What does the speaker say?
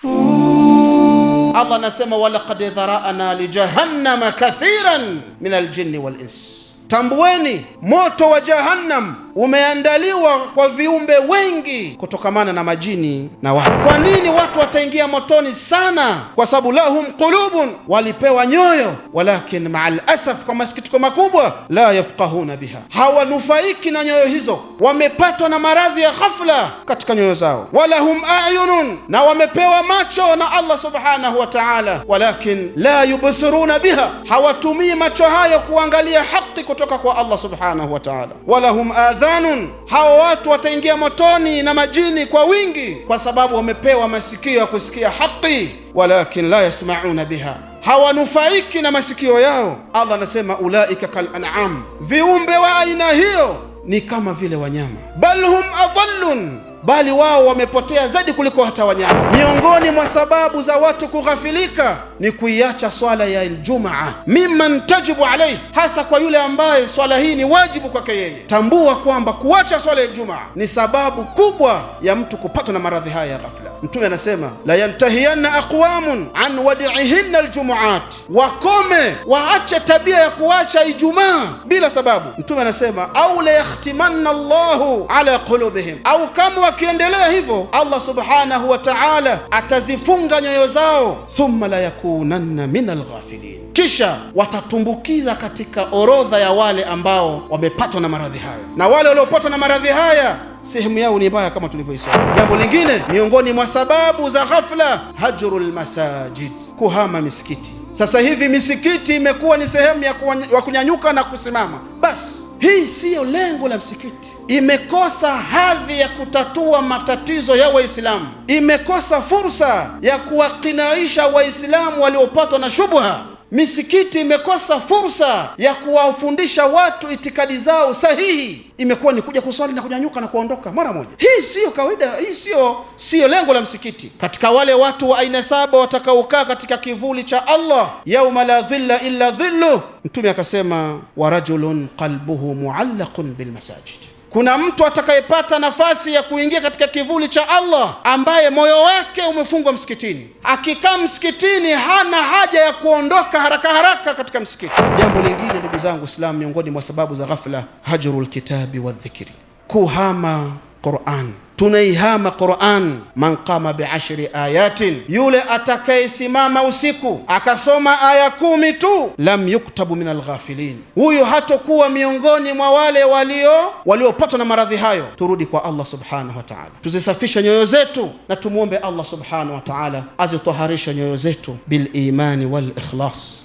Allah anasema walaqad dhara'na li jahannama kathiran min aljinni wal ins. Tambueni moto wa Jahannam umeandaliwa kwa viumbe wengi kutokamana na majini na watu. Kwa nini watu wataingia motoni sana? Kwa sababu lahum qulubun, walipewa nyoyo, walakin ma'al asaf, kwa masikitiko makubwa, la yafqahuna biha, hawanufaiki na nyoyo hizo. Wamepatwa na maradhi ya ghafla katika nyoyo zao. Walahum a'yunun, na wamepewa macho na Allah subhanahu wa ta'ala, walakin la yubsiruna biha, hawatumii macho hayo kuangalia haki kutoka kwa Allah subhanahu wa ta'ala. Walahum adhanun, hao watu wataingia motoni na majini kwa wingi kwa sababu wamepewa masikio ya kusikia haki, walakin la yasma'una biha, hawanufaiki na masikio yao. Allah anasema ulaika kal an'am, viumbe wa aina hiyo ni kama vile wanyama. Bal hum adallun, bali wao wamepotea zaidi kuliko hata wanyama. Miongoni mwa sababu za watu kughafilika ni kuiacha swala ya Ijumaa, mimman tajibu alayhi, hasa kwa yule ambaye swala hii ni wajibu kwake yeye. Tambua kwamba kuacha swala ya Ijumaa ni sababu kubwa ya mtu kupatwa na maradhi haya ya ghafla. Mtume anasema la yantahiyanna aqwamun an wadi'ihinna aljumuat, wakome, waache tabia ya kuacha Ijumaa bila sababu. Mtume anasema au la yahtimanna Allahu ala qulubihim, au kama wakiendelea hivyo Allah subhanahu wa ta'ala atazifunga nyoyo zao, thumma la yakunanna min alghafilin, kisha watatumbukiza katika orodha ya wale ambao wamepatwa na maradhi haya. Na wale waliopatwa na maradhi haya sehemu yao ni mbaya kama tulivyoisoma. Jambo lingine miongoni mwa sababu za ghafla, hajrul masajid, kuhama misikiti. Sasa hivi misikiti imekuwa ni sehemu ya kunyanyuka na kusimama basi. Hii siyo lengo la msikiti. Imekosa hadhi ya kutatua matatizo ya Waislamu, imekosa fursa ya kuwakinaisha Waislamu waliopatwa na shubha. Misikiti imekosa fursa ya kuwafundisha watu itikadi zao sahihi. Imekuwa ni kuja kuswali na kunyanyuka na kuondoka mara moja. Hii siyo kawaida, hii siyo lengo la msikiti. Katika wale watu wa aina saba watakaokaa katika kivuli cha Allah, yauma la dhilla illa dhillu, Mtume akasema wa rajulun qalbuhu muallaqun bil masajid, kuna mtu atakayepata nafasi ya kuingia katika kivuli cha Allah ambaye moyo wake umefungwa msikitini. Akikaa msikitini hana haja ya kuondoka haraka haraka katika msikiti. Jambo lingine ndugu zangu Islam, miongoni mwa sababu za ghafla, hajrul kitabi wa dhikri, kuhama Qur'an. Tunaihama Qur'an. Man qama bi'ashri ayatin, yule atakayesimama usiku akasoma aya 10 tu, lam yuktabu min alghafilin, huyu hatakuwa miongoni mwa wale waliopatwa na maradhi hayo. Turudi kwa Allah subhanahu wa ta'ala, tuzisafishe nyoyo zetu na tumuombe Allah subhanahu wa ta'ala azitaharisha nyoyo zetu bil imani wal ikhlas.